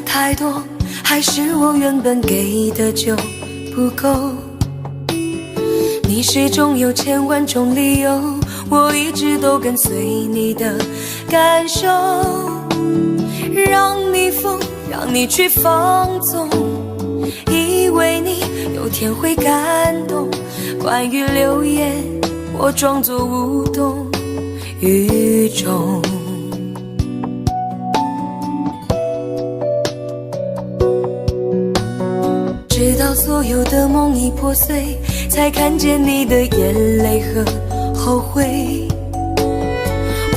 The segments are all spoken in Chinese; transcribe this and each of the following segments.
了太多，还是我原本给的就不够？你始终有千万种理由，我一直都跟随你的感受，让你疯，让你去放纵，以为你有天会感动。关于流言，我装作无动于衷。直到所有的梦已破碎，才看见你的眼泪和后悔。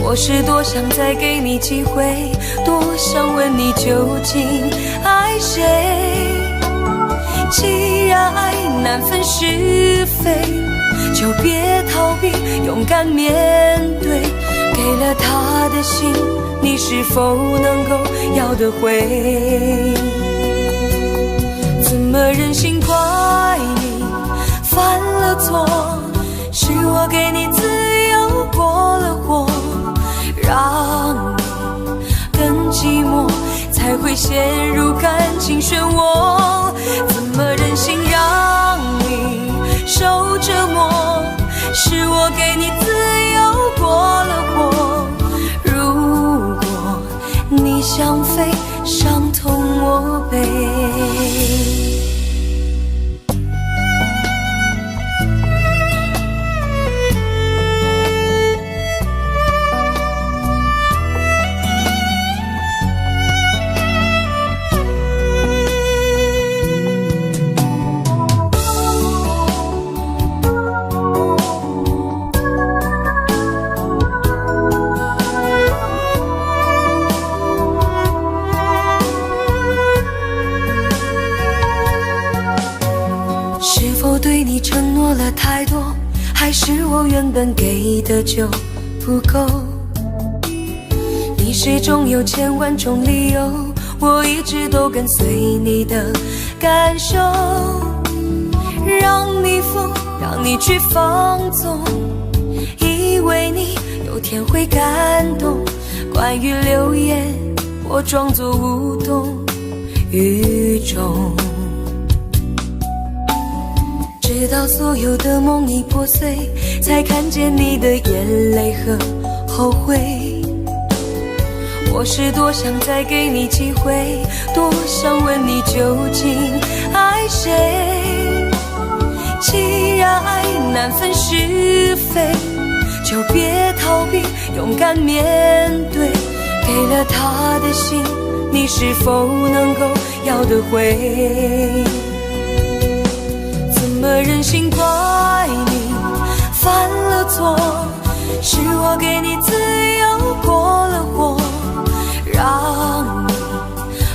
我是多想再给你机会，多想问你究竟爱谁。既然爱难分是非，就别逃避，勇敢面对。给了他的心，你是否能够要得回？怎么忍心怪你犯了错？是我给你自由过了火，让你更寂寞，才会陷入感情漩涡。怎么忍心让你受折磨？是我给你自由过了火。如果你想飞，伤痛我背。对你承诺了太多，还是我原本给的就不够？你始终有千万种理由，我一直都跟随你的感受，让你疯，让你去放纵，以为你有天会感动。关于流言，我装作无动于衷。直到所有的梦已破碎，才看见你的眼泪和后悔。我是多想再给你机会，多想问你究竟爱谁。既然爱难分是非，就别逃避，勇敢面对。给了他的心，你是否能够要得回？怎么忍心怪你犯了错？是我给你自由过了火，让你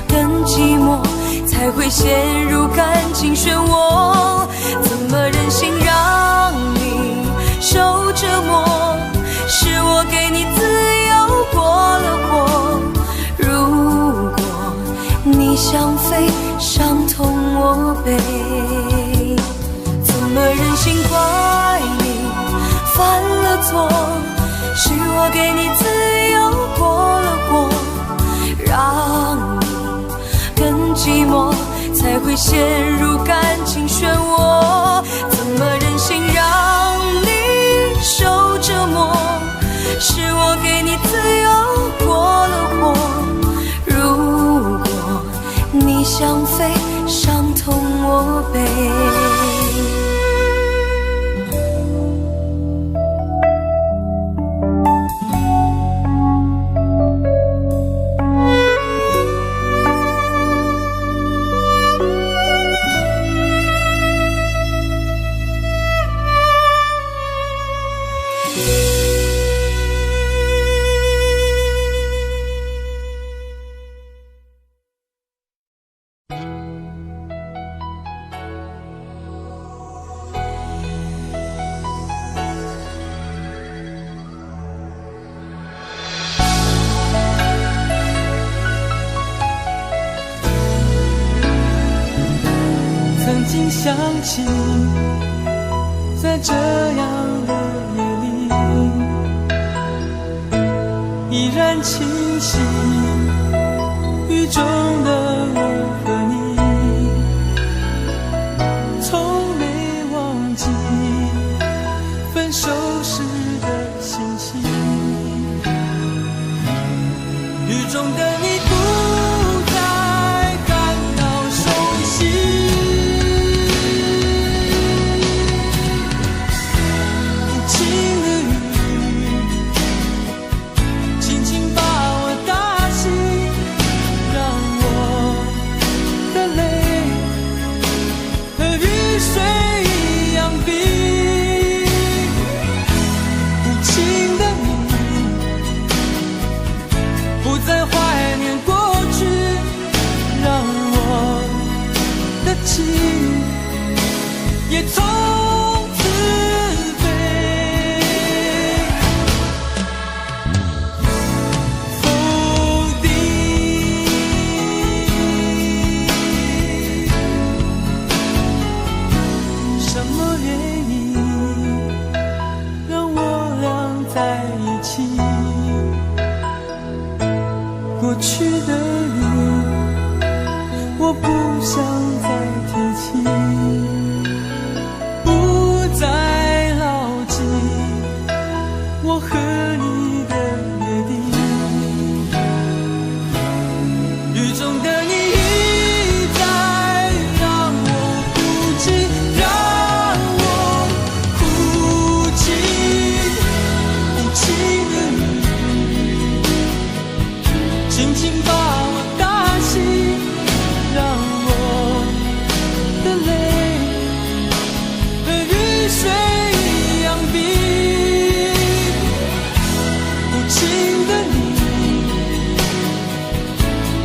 更寂寞，才会陷入感情漩涡。怎么忍心让你受折磨？是我给你自由过了火。如果你想飞，伤痛我背。怎么忍心怪你犯了错？是我给你自由过了火，让你更寂寞，才会陷入感情漩涡。怎么忍心让你受折磨？是我给你自由过了火。如果你想飞，伤痛我背。曾经想起，在这样的夜里，依然清晰，与中的我和你，从没忘记分手时的心情。雨中的你不再感到熟悉，无情的雨轻轻把我打醒，让我的泪和雨水一样冰。无情的你不再怀念过去，让我的情也从此飞。否定什么原因让我俩在一起？过去的雨，我不想再提起，不再牢记我和你的约定。雨中的你一再让我哭泣，让我哭泣，无情的雨轻轻把我打醒，让我的泪和雨水一样冰。无情的你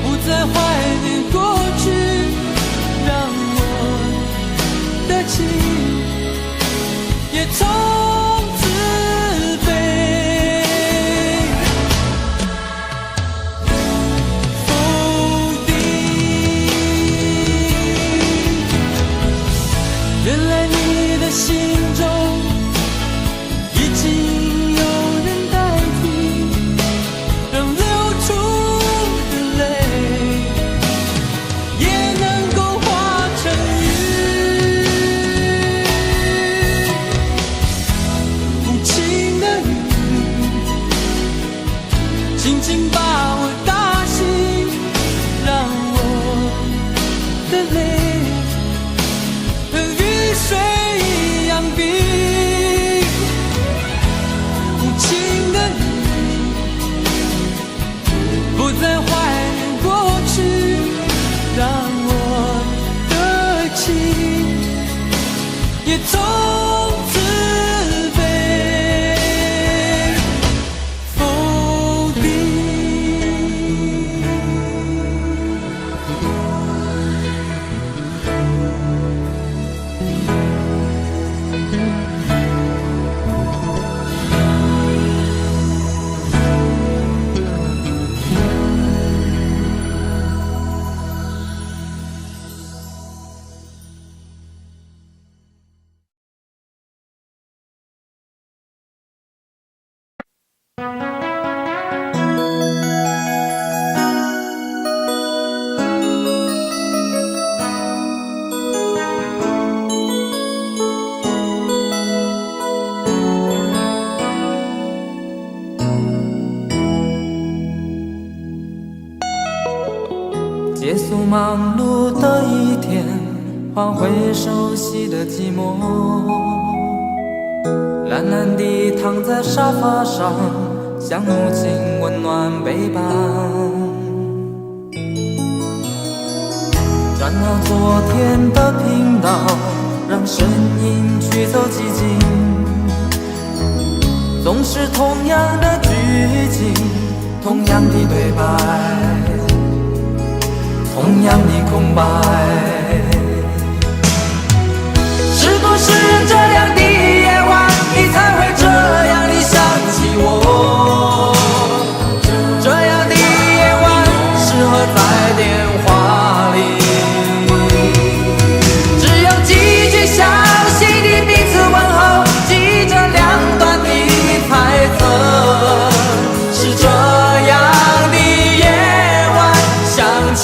不再怀念过去，让我的情也从此飞。否定，原来你的心中已经有人代替，让流出的泪也能够化成雨。无情的雨轻轻把我打醒，让我的泪和雨水一样冰。无情的你不再怀念过去，让我的情也从此飞。否定。结束忙碌的一天，换回熟悉的寂寞，懒懒地躺在沙发上，像母亲温暖背叛。转到昨天的频道，让声音驱走寂静，总是同样的剧情，同样的对白，同样的空白。是不是这样的夜晚，你才会这样地想起我？这样的夜晚适合在电话里，只有几句详细的彼此问候，记着两端的猜测。是这样的夜晚想起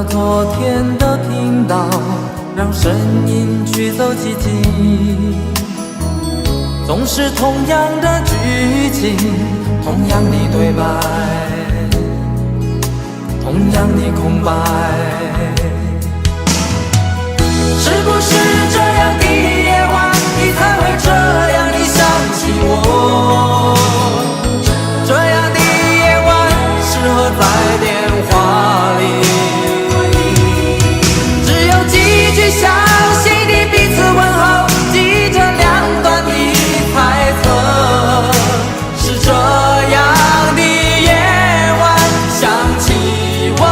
把昨天都听到，让声音驱走寂静。总是同样的剧情，同样的对白，同样的空白。是不是这样的夜晚，你才会这样地想起我？这样的夜晚适合在电话里，只有几句相信的彼此问候，记着两端的猜测。是这样的夜晚想起我。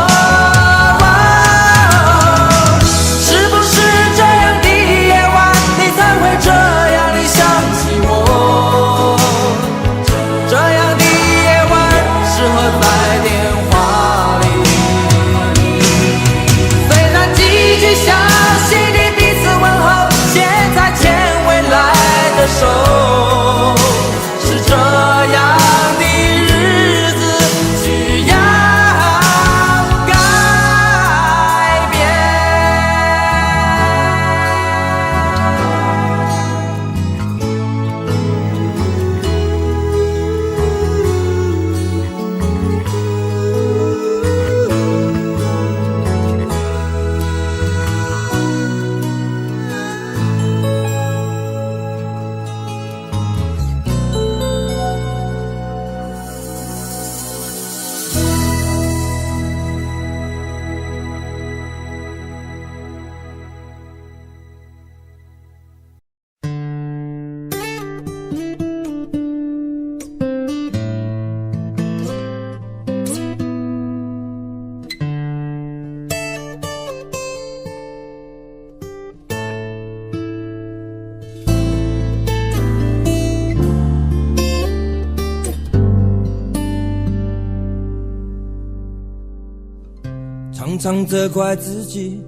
常常责怪自己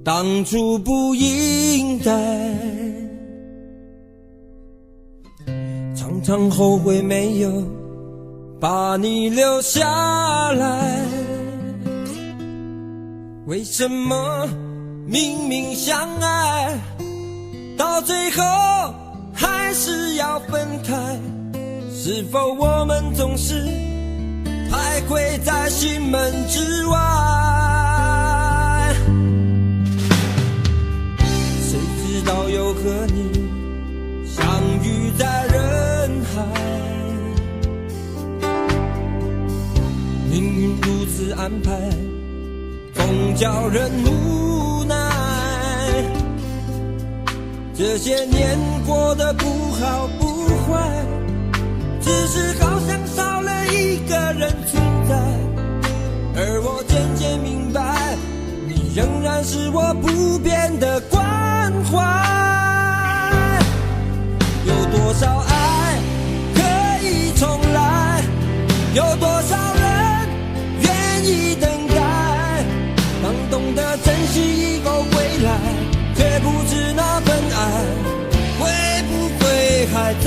当初不应该，常常后悔没有把你留下来。为什么明明相爱，到最后还是要分开？是否我们总是徘徊在心门之外？谁知道又和你相遇在人海，命运如此安排，总叫人无奈。这些年过得不好不坏，只是好像少了一个人存在，而我渐渐明白，你仍然是我不变的关怀。有多少爱可以重来，有多少人愿意等待，当懂得珍惜以后归来，却不知那份爱会不会还在。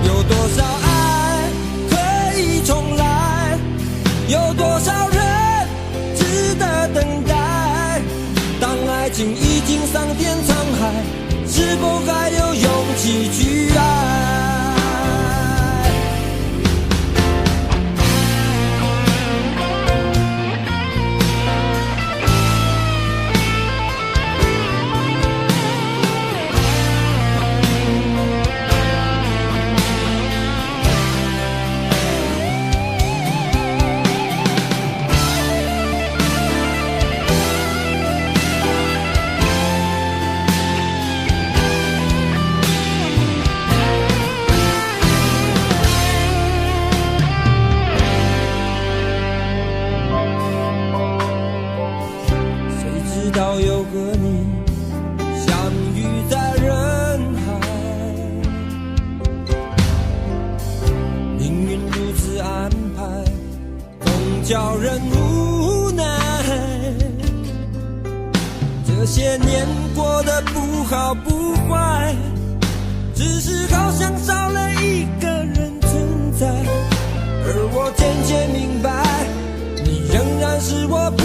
有多少爱可以重来，有多少人值得等待，当爱情已经桑田沧海，是否还有勇气去爱？又和你相遇在人海，命运如此安排，总叫人无奈。这些年过得不好不坏，只是好像少了一个人存在，而我渐渐明白，你仍然是我不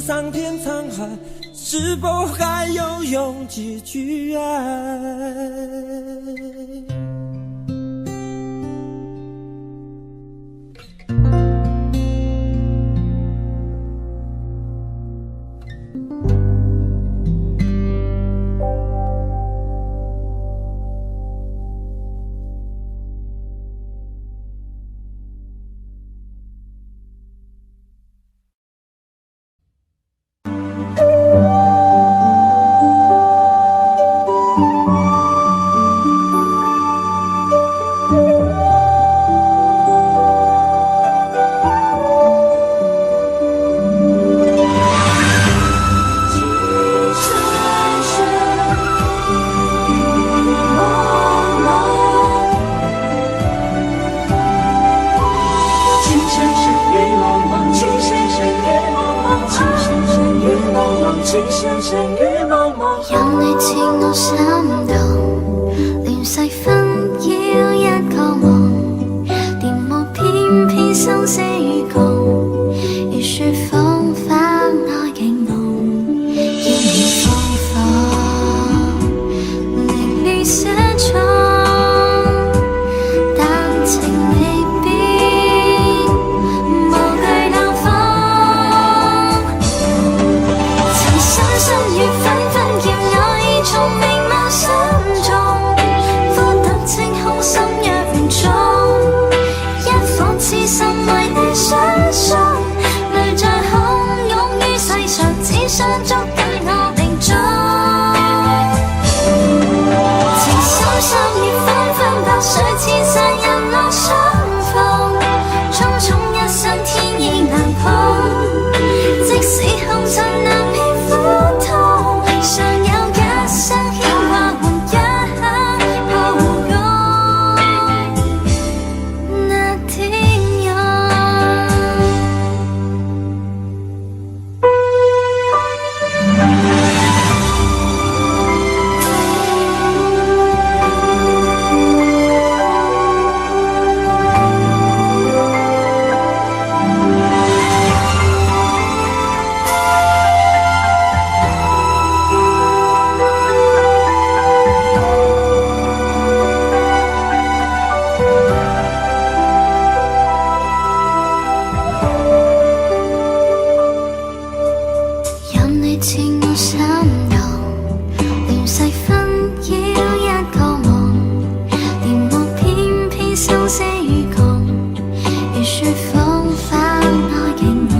桑田沧海，是否还有勇气去爱？任你似我心動，亂世紛擾一個夢，電幕偏偏生死與共，如雪風花愛景濃，要你風放，凌亂寫錯，但情未變，無懼冷風，曾深深與紛紛叫我已從明眸心中，呼特清空心若唔中，一顆痴心為你相送，淚在洶湧於世上，只想捉緊我命中。情深深與紛紛，白水千山人落相逢，匆匆一生天意難碰，即使紅塵難免苦痛，尚有一生牽掛換一刻抱擁那天佑。任你似我心動，亂世紛擾一個夢，電幕偏偏生死與共，如雪風花愛景濃，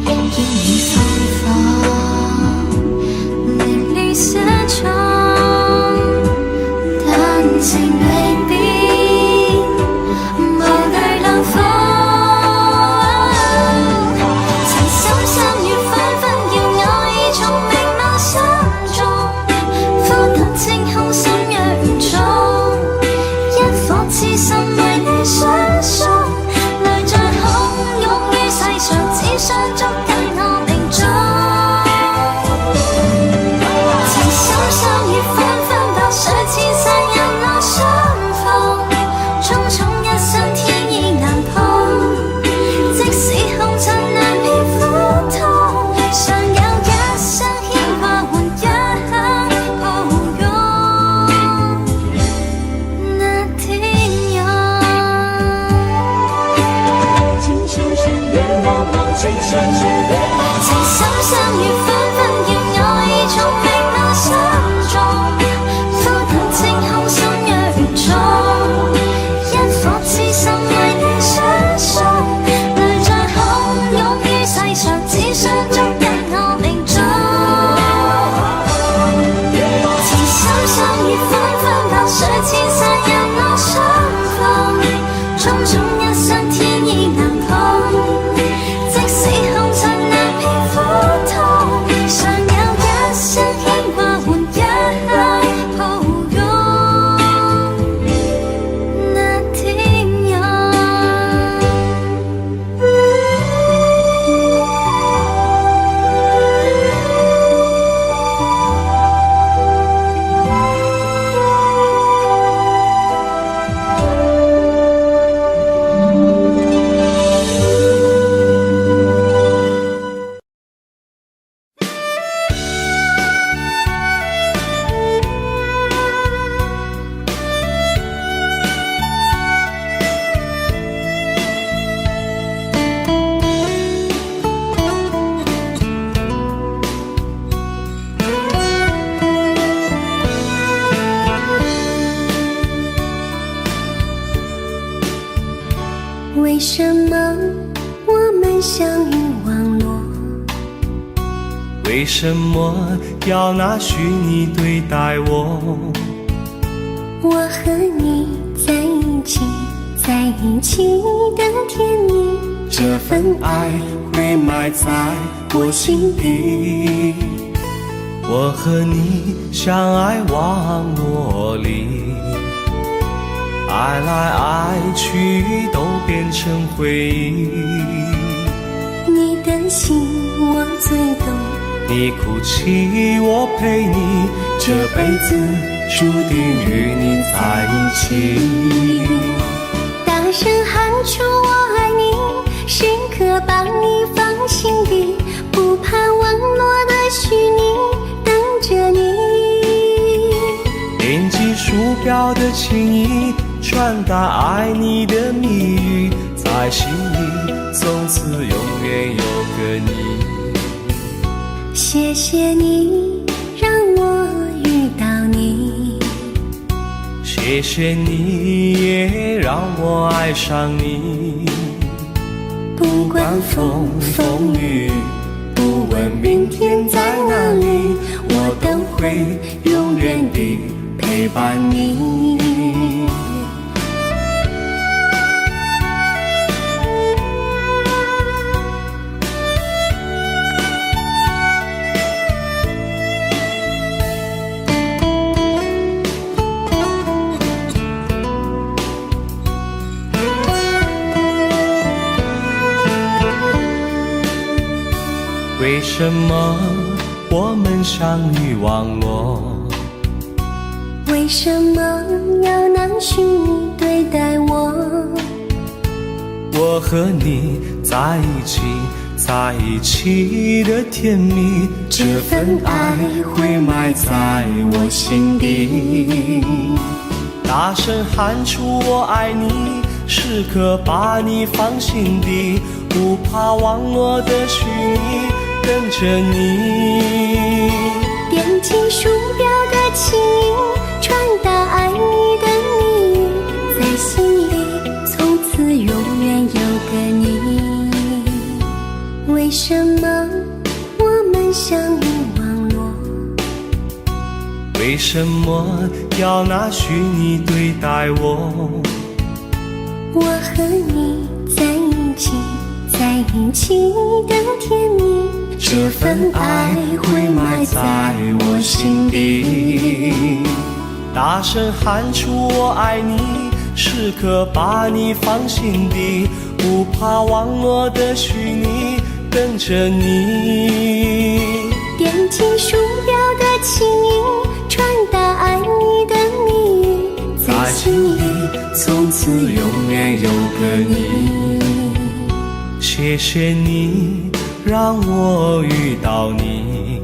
要你風放，凌亂寫錯，但情未變，無懼冷風。曾深深與紛紛叫我已從明眸心中，呼特清空心若唔中，一顆痴心為你相送，淚在洶湧於世上，只想捉緊我命中。情深深與紛紛，白水千山人落相逢，匆匆一生天意難碰，即使紅塵難免苦痛，尚有一生牽掛換一刻抱擁那天佑。情深深雨濛濛，情深深與紛紛叫我已從明眸心中，呼特清空心若唔中，一顆痴心為你相送，淚在洶湧於世上，只想捉緊我命中。情深深與紛紛，白水千山人落相逢，匆匆一生天意難碰，即使紅塵難为什么我们相遇网络？为什么要拿虚拟对待我？我和你在一起，在一起的甜蜜，这份爱会埋在我心底。我和你相爱网络里，爱来爱去都变成回忆。你的心我最懂，你哭泣我陪你，这辈子注定与你在一起。大声喊出我爱你，时刻把你放心底，不怕网络的虚拟，等着你。点击鼠标的情意，传达爱你的蜜语，在心里从此永远有个你。谢谢你让我遇到你，谢谢你也让我爱上你。不管风风雨，不问明天在哪里，我都会永远地陪伴你。为什么我们相遇网络？为什么要拿虚拟对待我？我和你在一起，在一起的甜蜜，这份爱会埋在我心底。大声喊出我爱你，时刻把你放心底，不怕网络的虚拟，跟着你。点击鼠标的情音，传达爱你的蜜语，在心里从此永远有个你。为什么我们相遇网络？为什么要拿虚拟对待我？我和你在一起，在一起的甜蜜，这份爱会埋在我心底。大声喊出我爱你，时刻把你放心底，不怕网络的虚拟，跟着你。点击鼠标的情音，传达爱你的蜜语，在心里从此永远有个你。谢谢你让我遇到你，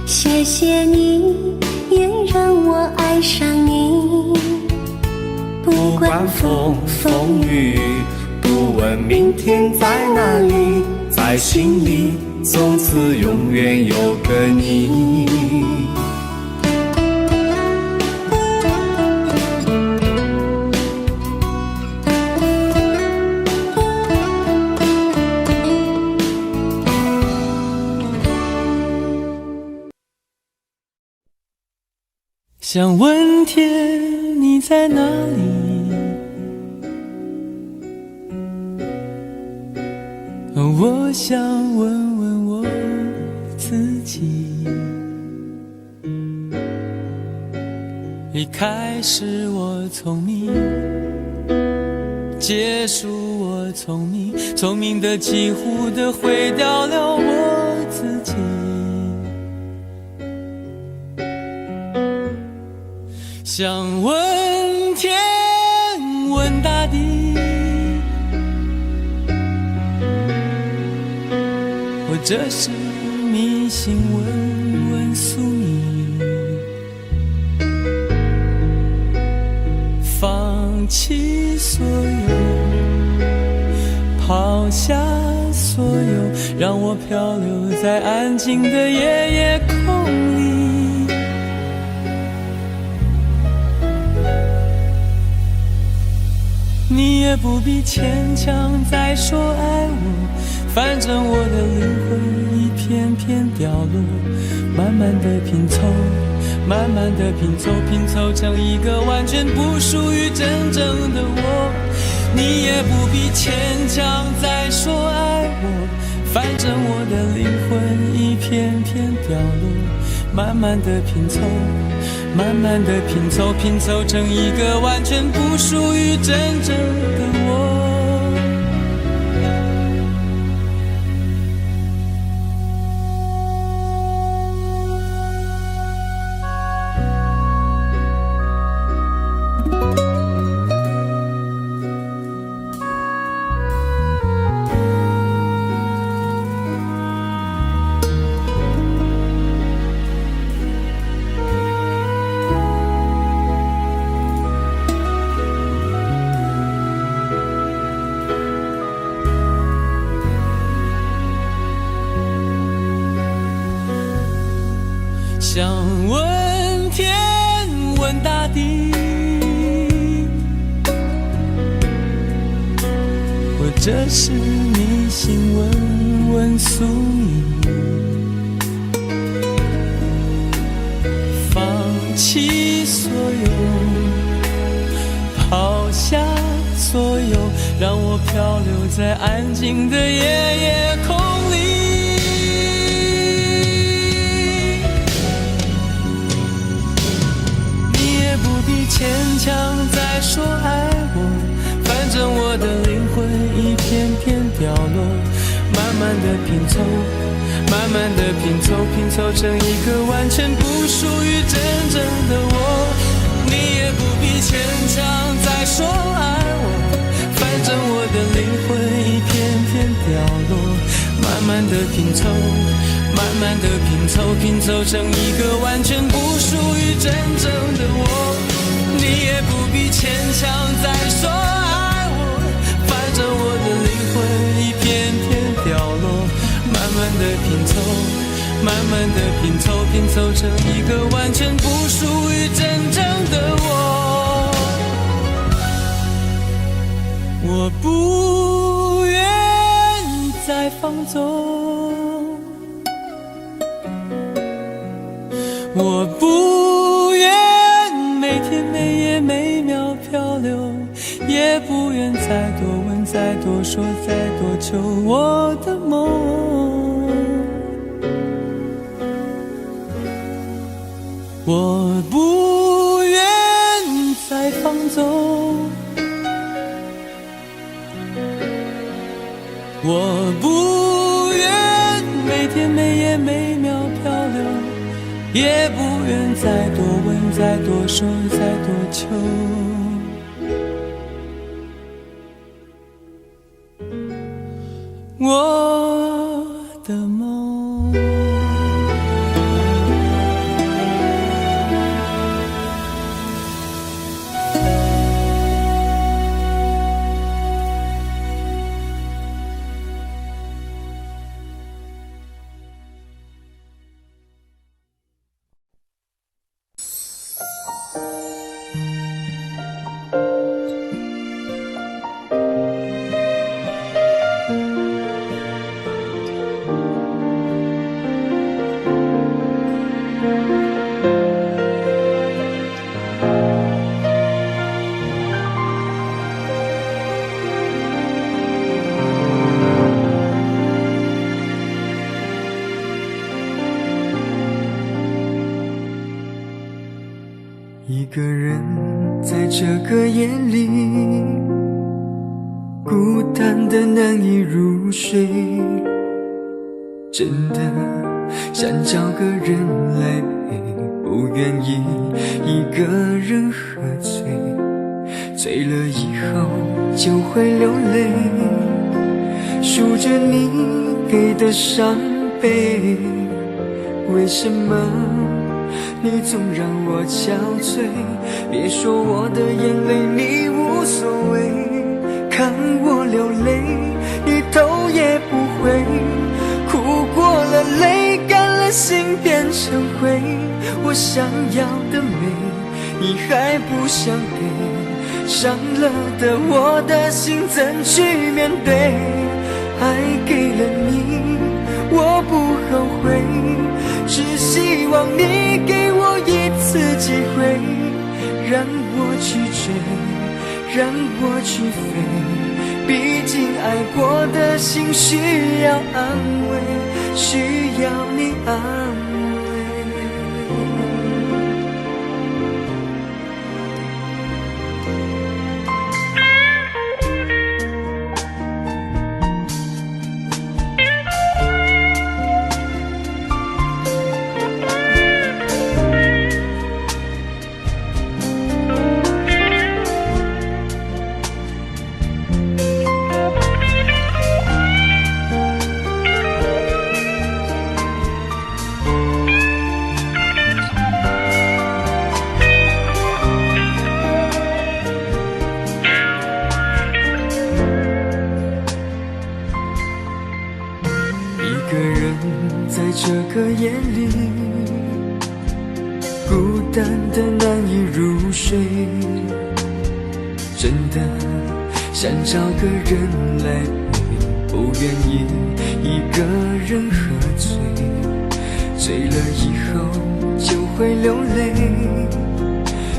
谢谢你也让我爱上你。不管风风雨，不问明天在哪里，在心里从此永远有个你。想问天你在哪里？我想问问我自己。一开始我聪明，结束我聪明，聪明的几乎的毁掉了我自己。想问天问大地，或者是迷信问问宿命，放弃所有，抛下所有，让我漂流在安静的夜夜空里。你也不必牵强再说爱我，反正我的灵魂一片片掉落，慢慢的拼凑，慢慢的拼凑，拼凑成一个完全不属于真正的我。你也不必牵强再说爱我，反正我的灵魂一片片掉落，慢慢的拼凑，慢慢的拼凑，拼凑成一个完全不属于真正的我。想问天问大地，或者是迷信问问宿命，放弃所有，抛下所有，让我漂流在安静的夜夜空里。牵强再说爱我，反正我的灵魂一片片掉落，慢慢的拼凑，慢慢的拼凑，拼凑成一个完全不属于真正的我。你也不必牵强再说爱我，反正我的灵魂一片片掉落，慢慢的拼凑，慢慢的拼凑，拼凑成一个完全不属于真正的我。你也不必牵强再说爱我，反正我的灵魂一片片掉落，慢慢的拼凑，慢慢的拼凑，拼凑成一个完全不属于真正的我。我不愿再放纵，我不愿每天每夜每秒漂流，也不愿再多问再多说再多求我的梦。我不愿再放纵，我不愿每天每夜每秒漂流，也不愿再多问再多说再多求我的梦。一个人在这个夜里，孤单的难以入睡，真的想找个人来陪，不愿意一个人喝醉，醉了以后就会流泪，数着你给的伤悲，为什么你总让我憔悴？别说我的眼泪你无所谓，看我流泪一头也不回，哭过了泪干了心变成灰，我想要的美你还不想给伤了的我的心怎去面对？爱给了你，我不后悔，只希望你给我一次机会，让我去追，让我去飞。毕竟爱过的心需要安慰，需要你安慰。一个人在这个夜里，孤单的难以入睡，真的想找个人来陪，不愿意一个人喝醉，醉了以后就会流泪，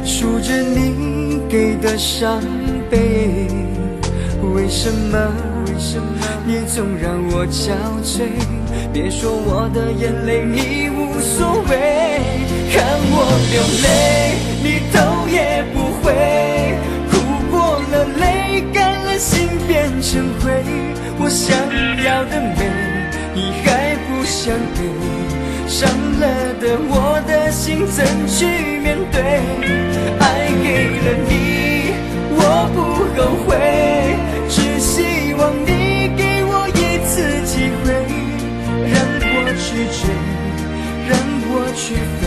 数着你给的伤悲，为什么你总让我憔悴？别说我的眼泪你无所谓，看我流泪你头也不回，哭过了泪干了心变成灰，我想要的美你还不想给，伤了的我的心怎去面对？爱给了你我不后悔，只希望你给我一次机会，让我去追，让我去飞，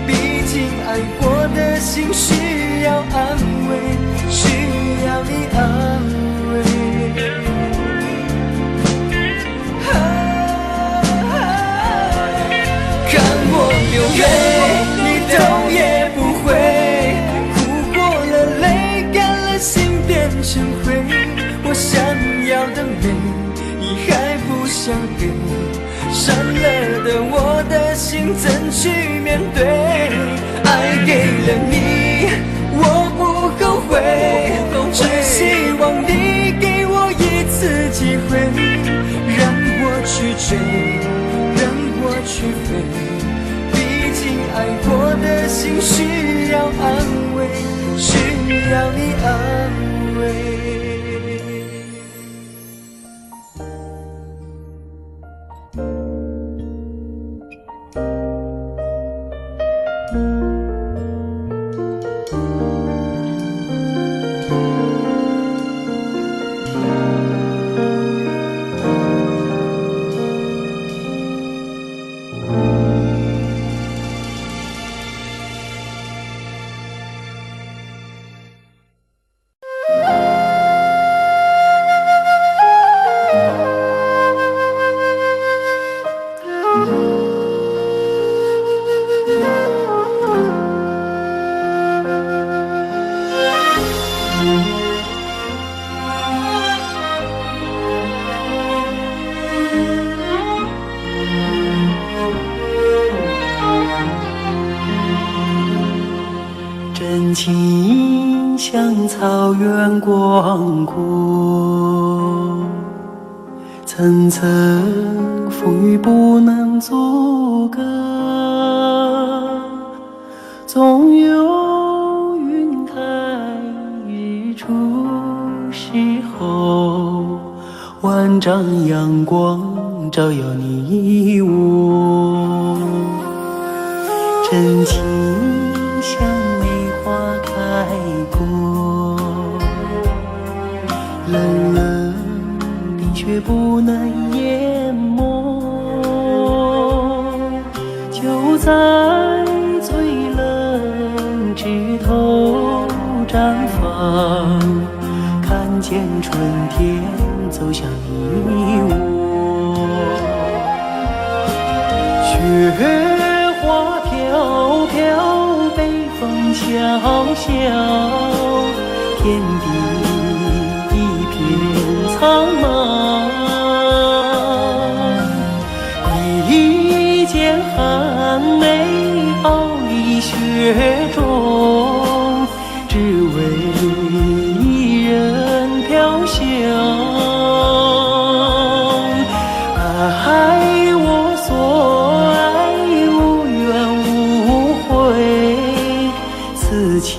毕竟爱过的心需要安慰，需要你安慰。看我流泪你头也不回，哭过了泪干了心变成灰，我想要的美你还不想给，伤了的我的心怎去面对？爱给了你我不后悔，只希望你给我一次机会，让我去追，让我去飞，毕竟爱过的心需要安慰，需要你安慰。真情像草原广阔，层层风雨不能阻隔，总有云开日出时候，万丈阳光照耀你我。真情像梅花开过，冷冷冰雪不能淹没，就在最冷枝头绽放，看见春天走向你我。雪花飘飘，北风萧萧，天地一片苍茫。一剑寒梅傲立雪中，只为一人飘香。爱我所爱，无怨无悔，此情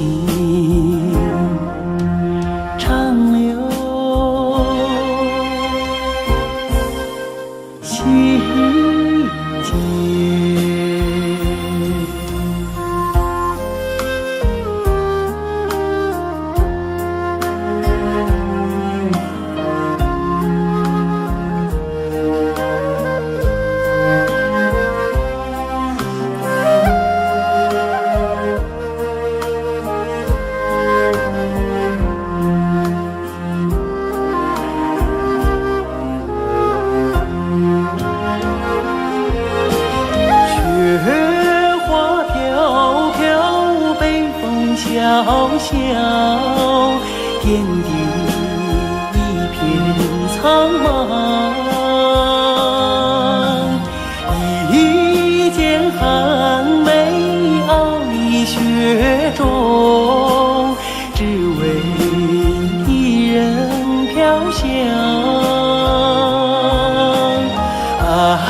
长留心间。萧萧，天地一片苍茫。一剑寒梅傲立雪中，只为一人飘香。爱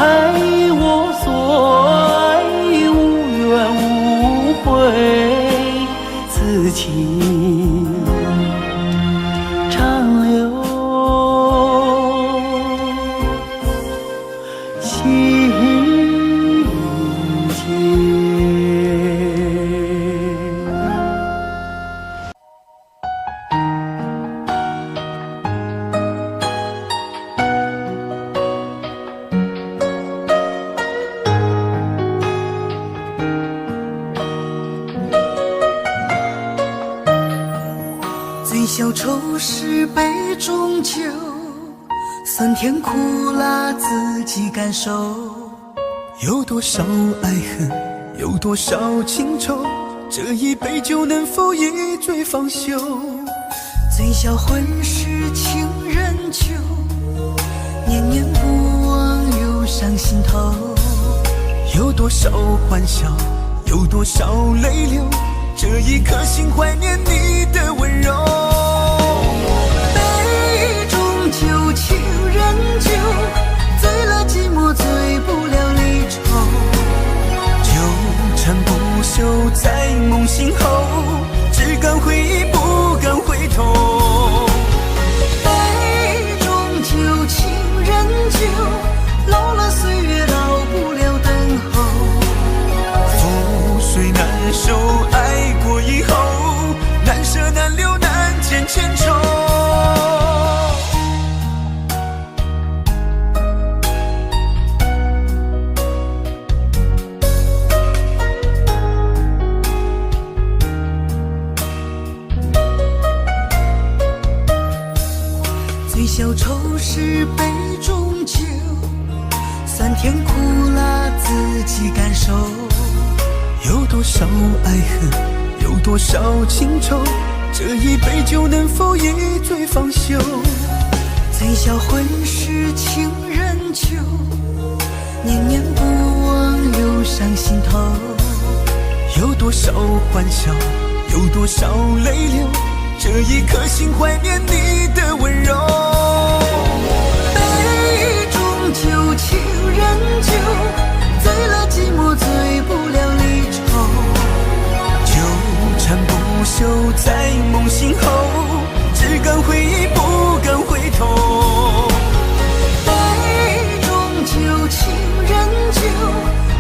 我所爱，无怨无悔，此情长留心间。醉消愁是杯中酒，酸甜苦辣自己感受。有多少爱恨，有多少情愁，这一杯酒能否一醉方休？醉消魂是情人酒，念念不忘忧伤心头。有多少欢笑，有多少泪流，这一颗心怀念你的温柔。杯中酒，情人酒，醉了寂寞，醉不了离愁。纠缠不休在梦醒后，只敢回忆不敢回头。杯中酒，情人酒，老了岁月老不了等候。覆水难收，爱过以后，难舍难留难见千愁。醉消愁是杯中酒，酸甜苦辣自己感受。有多少爱恨，有多少情愁，这一杯酒能否一醉方休？醉消魂是情人酒，念念不忘忧伤心头。有多少欢笑，有多少泪流，这一颗心怀念你的温柔。杯中酒，情人酒，醉了寂寞，醉不了离愁。纠缠不休在梦醒后，只敢回忆不敢回头。杯中酒，情人酒，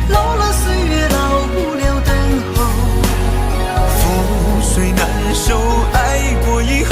老了岁月老不了等候。覆水难收，爱过以后，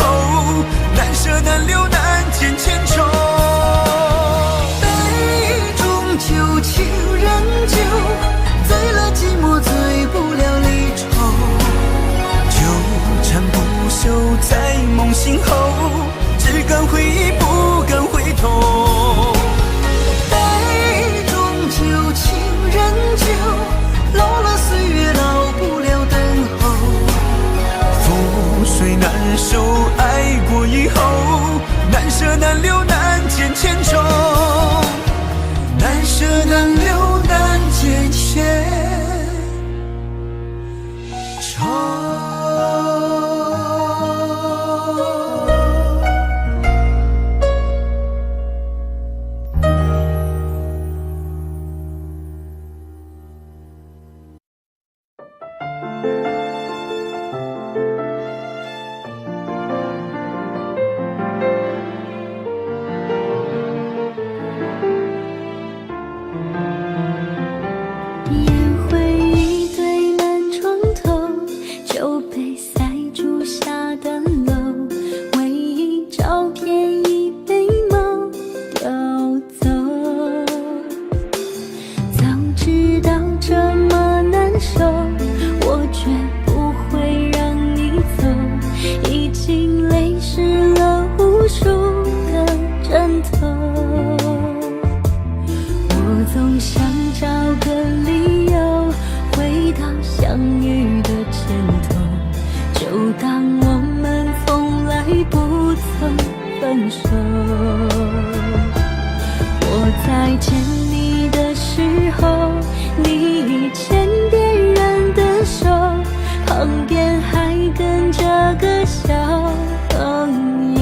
分手。我在见你的时候，你已牵别人的手，旁边还跟着个小朋友。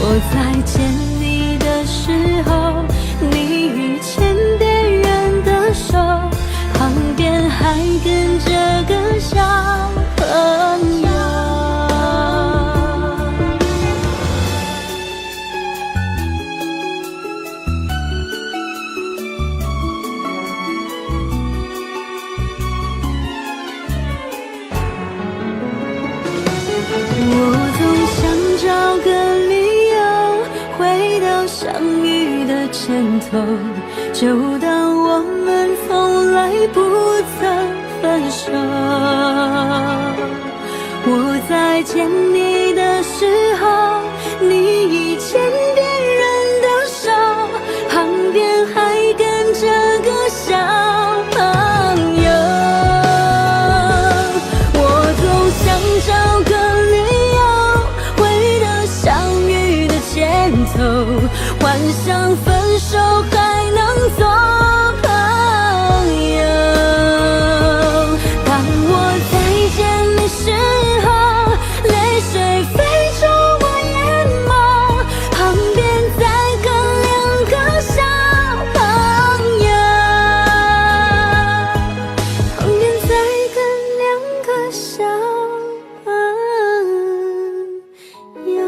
我在见你的时候，你已牵别人的手，旁边还跟着个小朋友。我总想找个理由回到相遇的前头，就当我们从来不曾分手。我在见你的时候，你已牵别人的手，旁边还跟着个小朋友。我总想找个幻想分手还能做朋友。当我再见你时候，泪水飞出我眼眸，旁边再跟两个小朋友，旁边再跟两个小朋友。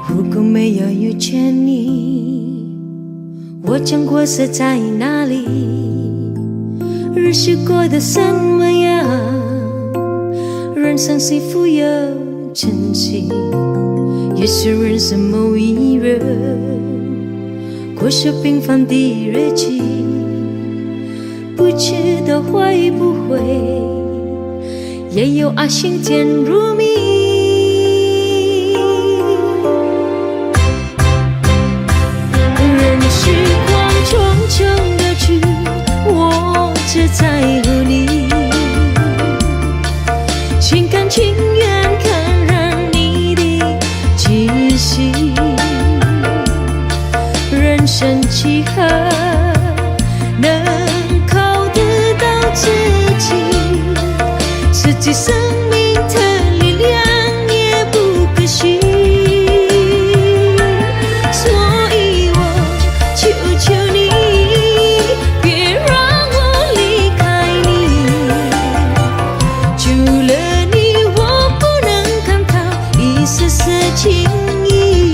如果没有遇见你，我将活塞在哪里？日子过得怎么样？人生是否有珍惜？也许人生某一日，过着平凡的日子，不知道会不会也有爱情甜如蜜。时光匆匆而去，我只在乎你，心甘情愿感染你的气息。人生几何能靠得到自己？自己生命的力量也不可惜。情意。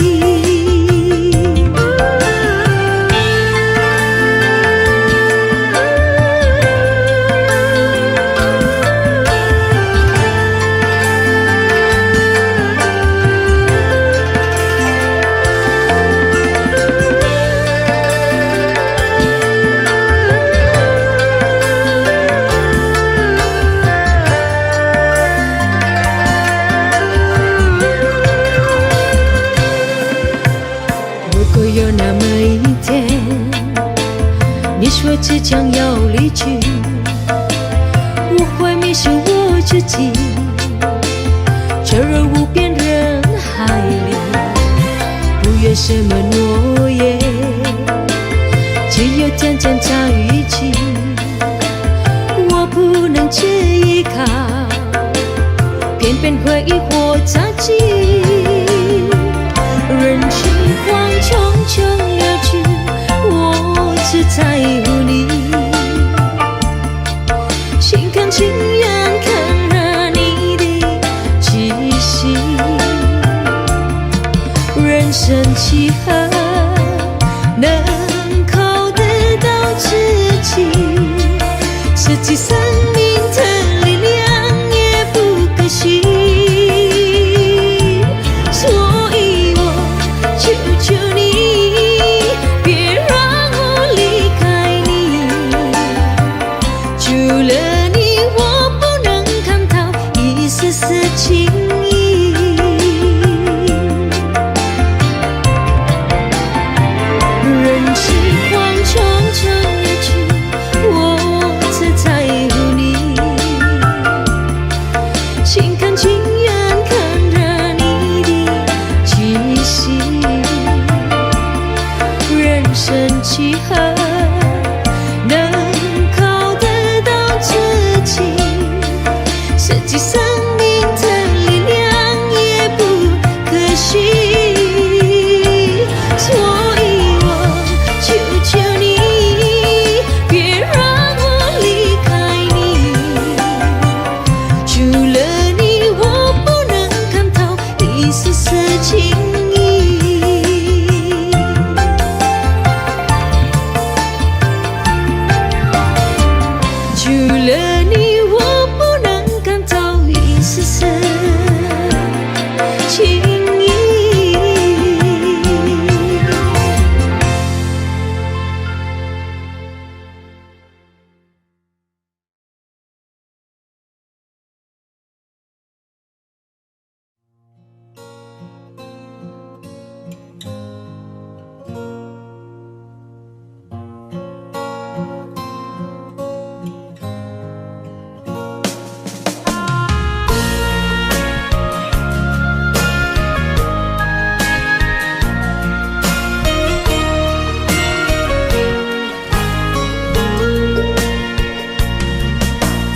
即将要离去，我会迷失我自己，坠入无边人海里，不愿什么诺言，只有渐渐在一起。我不能去依靠，偏偏回忆活在记忆，人情况匆匆流去，我只在乎你，心甘情愿看着你的气息，人生几何能靠得到自己，实际生命的力量也不可惜，所以我求求你，别让我离开你，除了你我不能看到一丝丝情意，人情况匆匆流去，我只在乎你，心甘情愿看着你的气息，人生几何能靠得到自己，实际生命的力量也不可惜，所以我求求你，别让我离开你，除了你我不能看到一丝丝情意，除了你我不能感到一丝丝情意。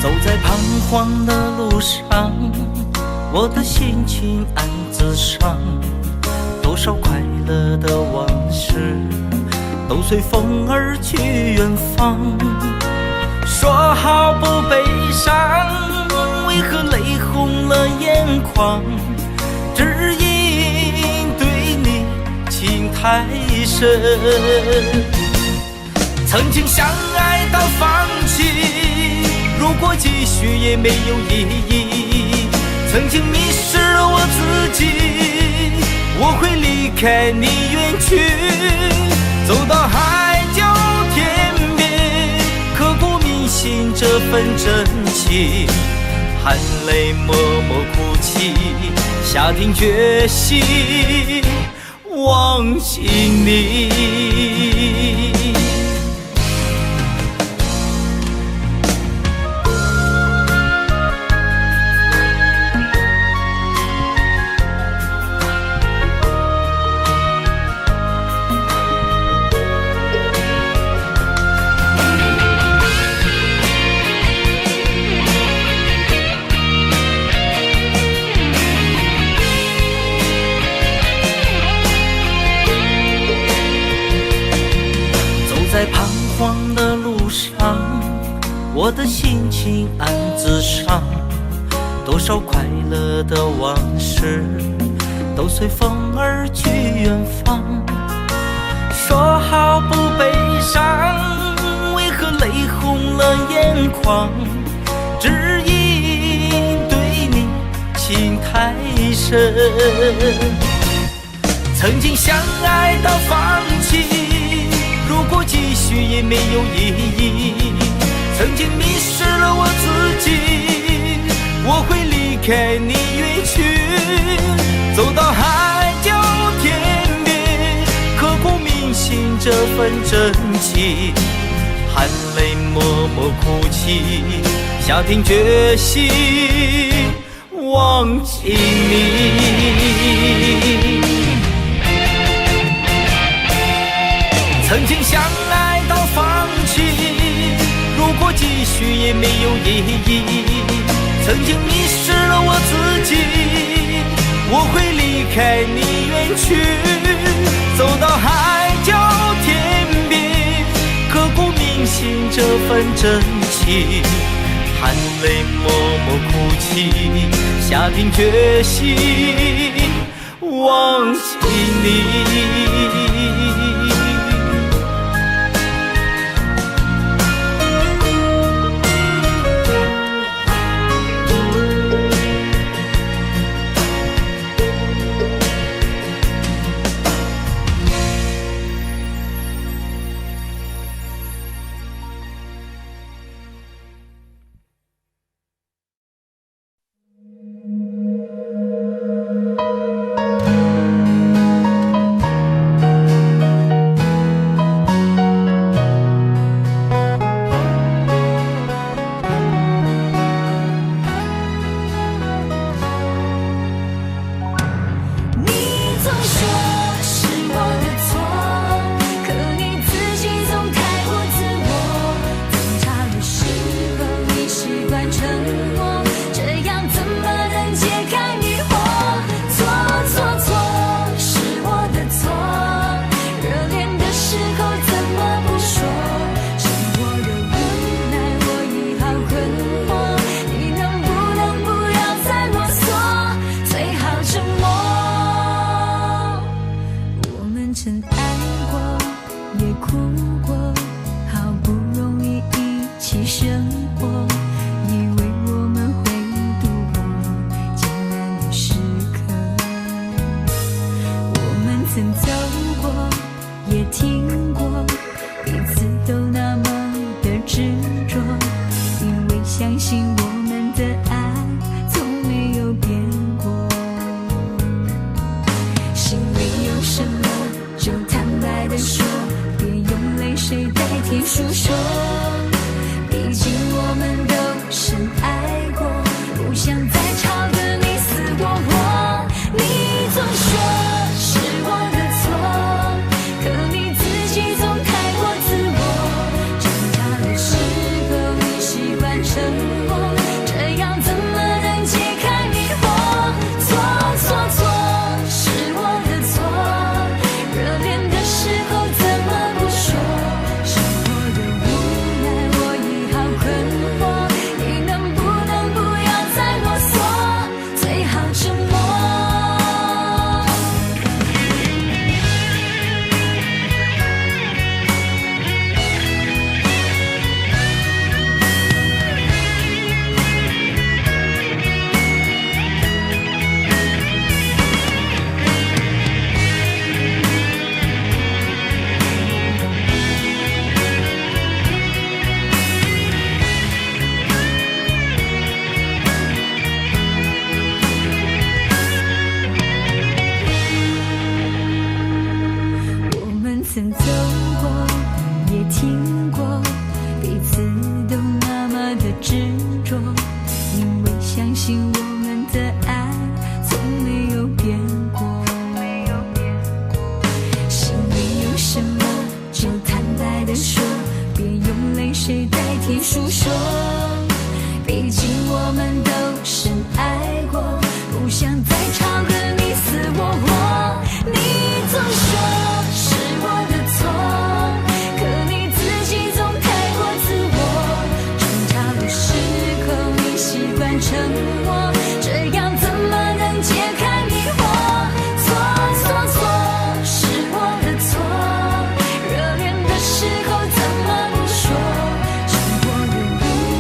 走在彷徨的路上，我的心情暗自伤，多少快乐的往事都随风而去远方。说好不悲伤，为何泪红了眼眶？只因对你情太深，曾经相爱到放弃，如果继续也没有意义，曾经迷失了我自己，我会离开你远去，走到海角天边，刻骨铭心这份真情，含泪默默哭泣，下定决心忘记你。在彷徨的路上，我的心情暗自伤，多少快乐的往事都随风而去远方。说好不悲伤，为何泪红了眼眶？只因对你情太深，曾经相爱到放弃，如果继续也没有意义，曾经迷失了我自己，我会离开你远去，走到海角天边，刻骨铭心这份真情，含泪默默哭泣，下定决心忘记你。曾经相爱到放弃，如果继续也没有意义。曾经迷失了我自己，我会离开你远去，走到海角天边，刻骨铭心这份真情。含泪默默哭泣，下定决心忘记你。热恋的时候怎么不说？生活的无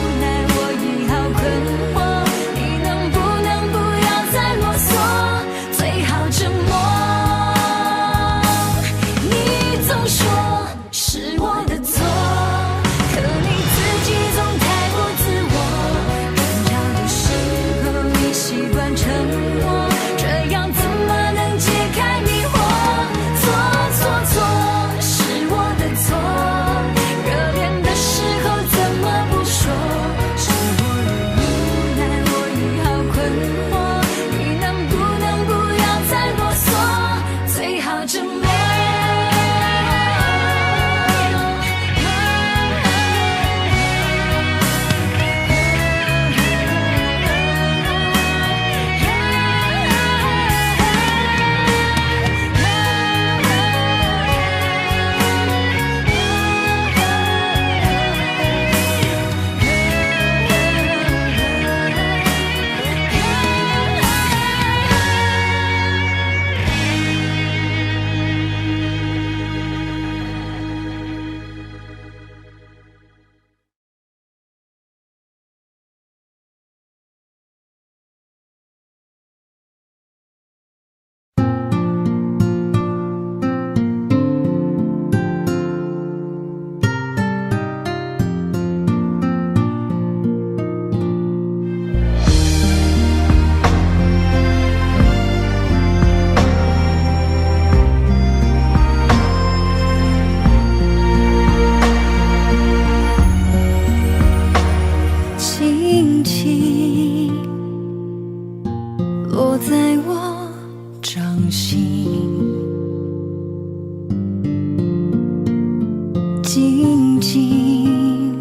静，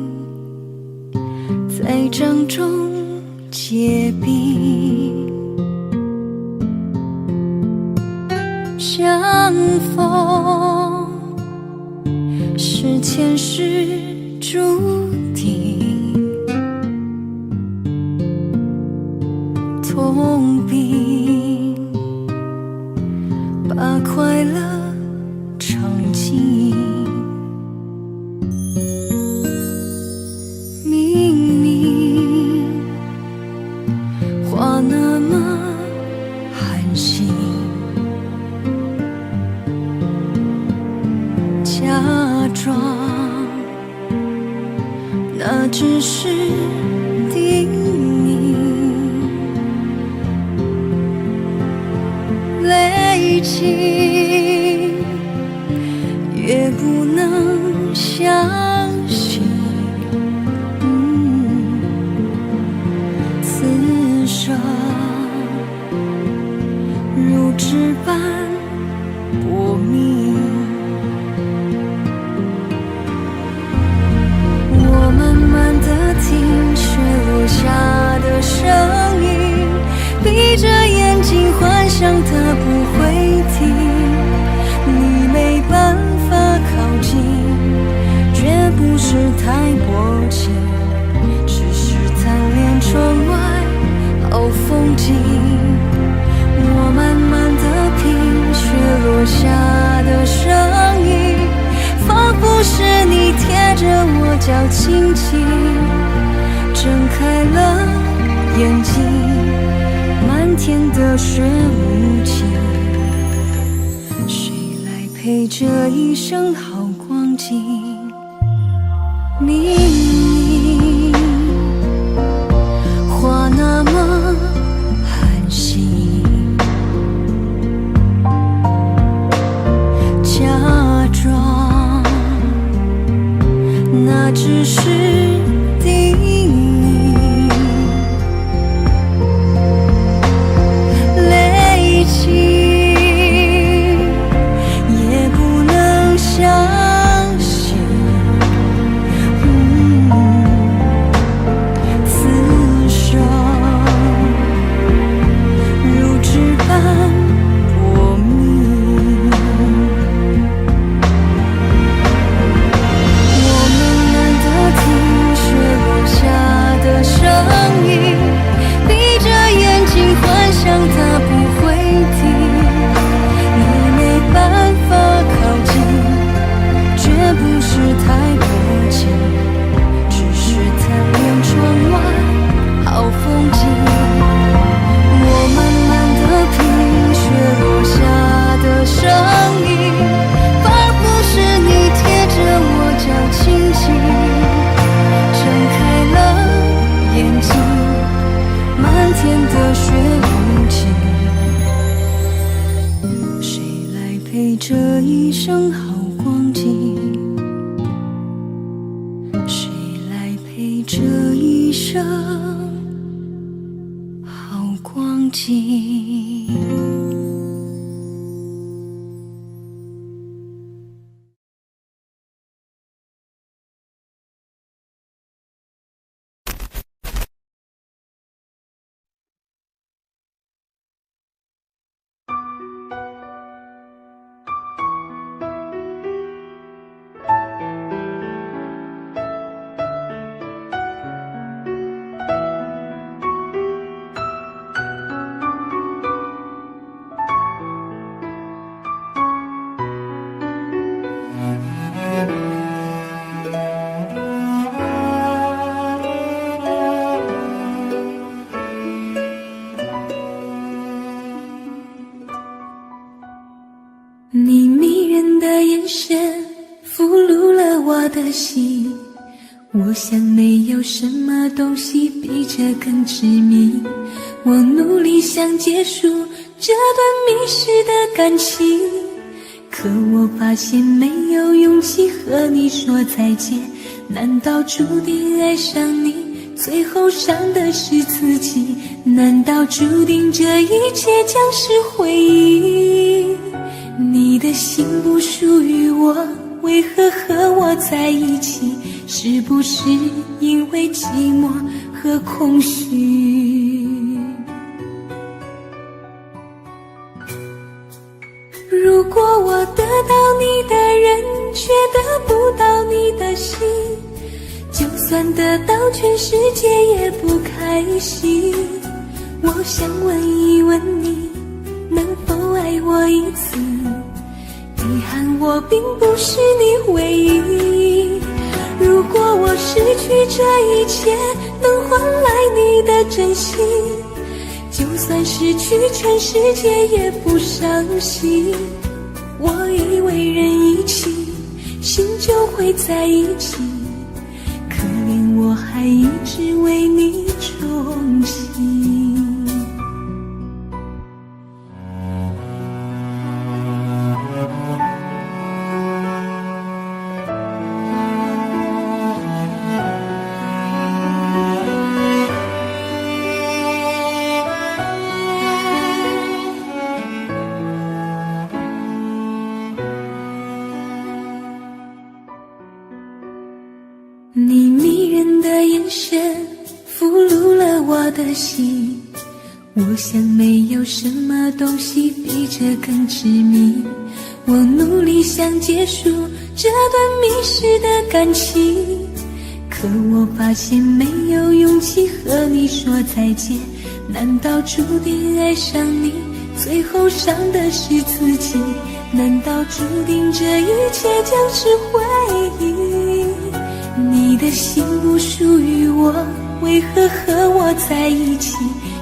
在掌中结冰。相逢是前世注定，痛并把快乐尝尽。明明话那么寒心，假装那只是叮咛，累积越不能相信，此生如纸般薄命。我慢慢地听雪落下的声音，闭着眼睛幻想它不会停，你没办法靠近，绝不是太薄情，只是贪恋窗外好风景。我慢慢地听雪落下的声音，仿佛是你贴着我脚轻轻睁开了眼睛，漫天的雪无情，谁来陪这一生好光景？明明话那么寒心，假装那只是叮咛，累积也不能相信，此生如纸般薄命。我慢慢地听雪落下的声音，闭着眼睛幻想它不会停，你没办法靠近，绝不是太薄情，只是贪恋窗外好风景。我慢慢地听雪落下的声音，仿佛是你贴着我脚轻轻睁开了眼睛，漫天的雪无情，谁来陪这一生好光景？谁来陪这一生好光景？你迷人的眼神俘虏了我的心，我想没有什么东西比这更致命。我努力想结束这段迷失的感情，可我发现没有勇气和你说再见。难道注定爱上你，最后伤的是自己？难道注定这一切将是回忆？你的心不属于我，为何和我在一起？是不是因为寂寞和空虚？如果我得到你的人，却得不到你的心，就算得到全世界也不开心。我想问一问你，能否爱我一次？遗憾我并不是你唯一。如果我失去这一切，能换来你的真心，就算失去全世界也不伤心。我以为人一起，心就会在一起，可怜我还一直为你钟情。你迷人的眼神俘虏了我的心，我想没有什么东西比这更致命。我努力想结束这段迷失的感情，可我发现没有勇气和你说再见。难道注定爱上你，最后伤的是自己？难道注定这一切将是回忆？你的心不属于我，为何和我在一起？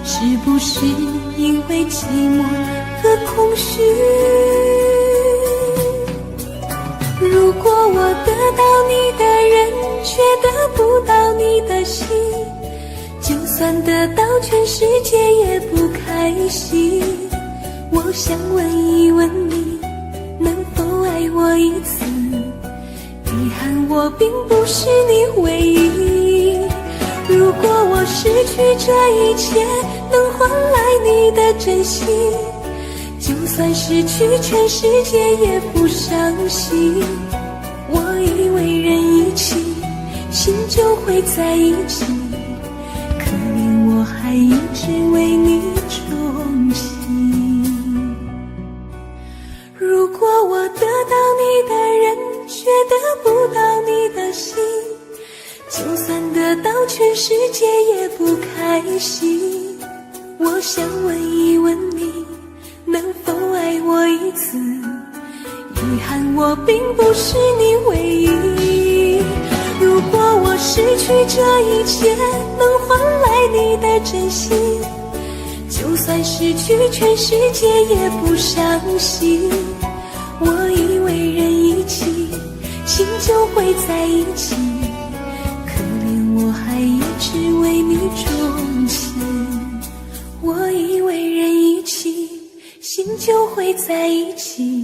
是不是因为寂寞和空虚？如果我得到你的人，却得不到你的心，就算得到全世界也不开心。我想问一问你，能否爱我一次？遗憾我并不是你唯一。如果我失去这一切，能换来你的真心，就算失去全世界也不伤心。我以为人一起，心就会在一起，可怜我还一直为你钟情。如果我得到你的人，却得不到你的心，就算得到全世界也不开心。我想问一问你，能否爱我一次？遗憾我并不是你唯一。如果我失去这一切，能换来你的真心，就算失去全世界也不伤心。我以为人一起，心就会在一起，可怜我还一直为你钟情。我以为人一起，心就会在一起，